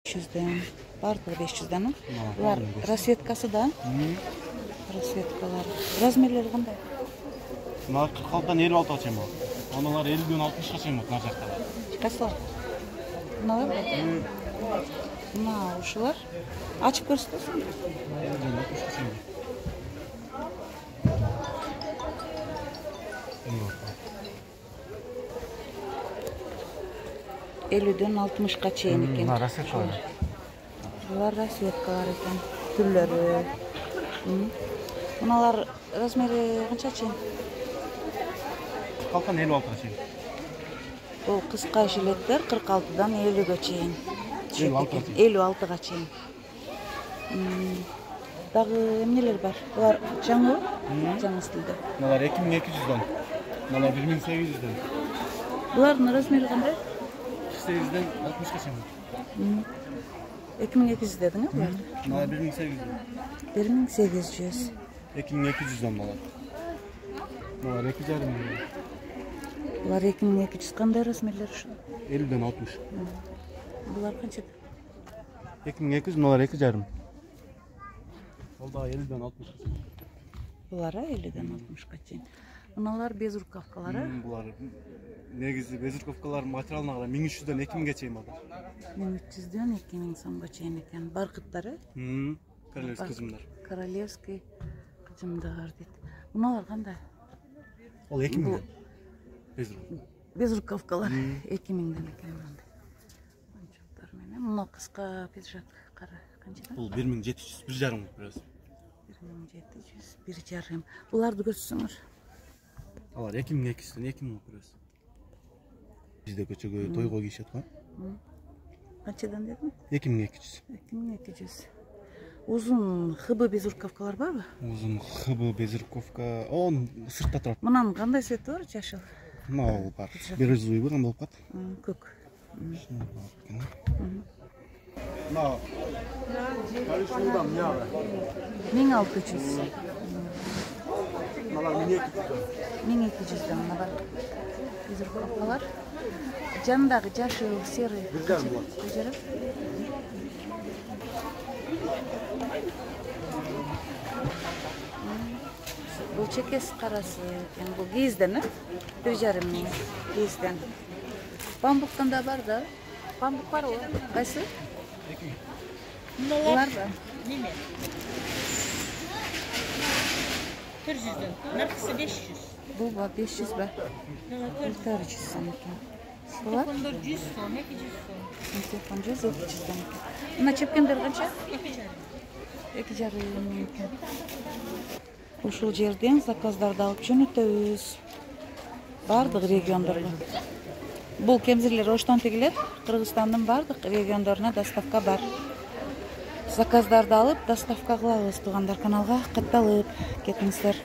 500'den. Бардығы 500'den. Бұлар расветкасы да. Расветкалар. Размерлері қандай? Мына 46-дан 56-ға чейін бар. Аналар 50-ден 60-ға чейін бар, мына жақталар. Шықасылар. Мыналар бар? Мына ушылар. Açıp көрсетесің? 50-ден 60-ға чейін бар. 50'den 60'ға чейін екен. Мына расветкалар. Бұлар расветкалар екен. Түрлері. Мыналар размері қанша чейін? 46-дан 56-ға чейін. Бұл қысқа жилеттер 46-дан 50-ге чейін. 56-ға чейін. Дағы емнелер бар? Бұлар жаңы? Жаңы стилді. Мыналар 2200-ден. Мыналар 1800-ден. Бұлардың размері қандай? 48-ден 60-ға чейін бар. 2200 дедің, бұлар? Мыналар 1800-ден. 1800. 2200-ден мыналар. Мыналар 2,5. Бұлар 2200 қандай размерлер үшін? 50-ден 60. Бұлар қаншады? 2200, мыналар 2,5. Ол да 50-ден 60. Бұлар 50-ден 60-ға чейін. Мыналар безрукавкалары? Бұлар негізі безрукавкалар материалына қарай 1300-ден 2000-ге чейін бар. 1300-ден 2000 сомға чейін екен. Барқыттары? Королевский қызымдар. Королевский қызымдар дейді. Мыналар қандай? Ол 2000-ден. Безрукавкалар 2000-ден екен. Мына қысқа пиджак қара қаншадан? Бұл 1700, 1,5 біраз. 1700, 1,5. Бұларды көрсеңіздер. Алар 2200-ден 2000 біраз. Бізде көчеге тойға киішет қой. Қаншадан дедің? 2200. 2200. Uzun хыбы безрукавкалар бар ба? Uzun хыбы безрукавка. Он сыртта тұрады. Мұнаның қандай светі бар, жашыл? Мынау бар. Березовый қандай болып қат? Көк. Мынау. Карышудан мияға. 1600. Мыналар 1200. 1200'den мына бар. Безрукавкалар. Жанындағы жашыл, серый. 1,5 болады. 1,5. Бұл чекес қарасы екен. Бұл киізден, 1,5 мың киізден. Памбуктан да бар да. Памбук бар ғой. Қайсы? Бұлар ба? Неме? 400'ден. Нарқысы 500. Бұл ба 500 ба? 400 сом екен. Бұлар? Телефондар 100 сом, 200 сом. Телефон 100-200'den екен. Мына чепкендер қанша? 2,5 мың екен. Ушул жерден заказдарды алып жөнөтөбүз. Бардык региондорго. Бул кемзирлер Оштон тигилет. Кыргызстандын бардык региондоруна доставка бар. Заказдарды алып доставка кылабыз. Туугандар каналга катталып кетиңиздер.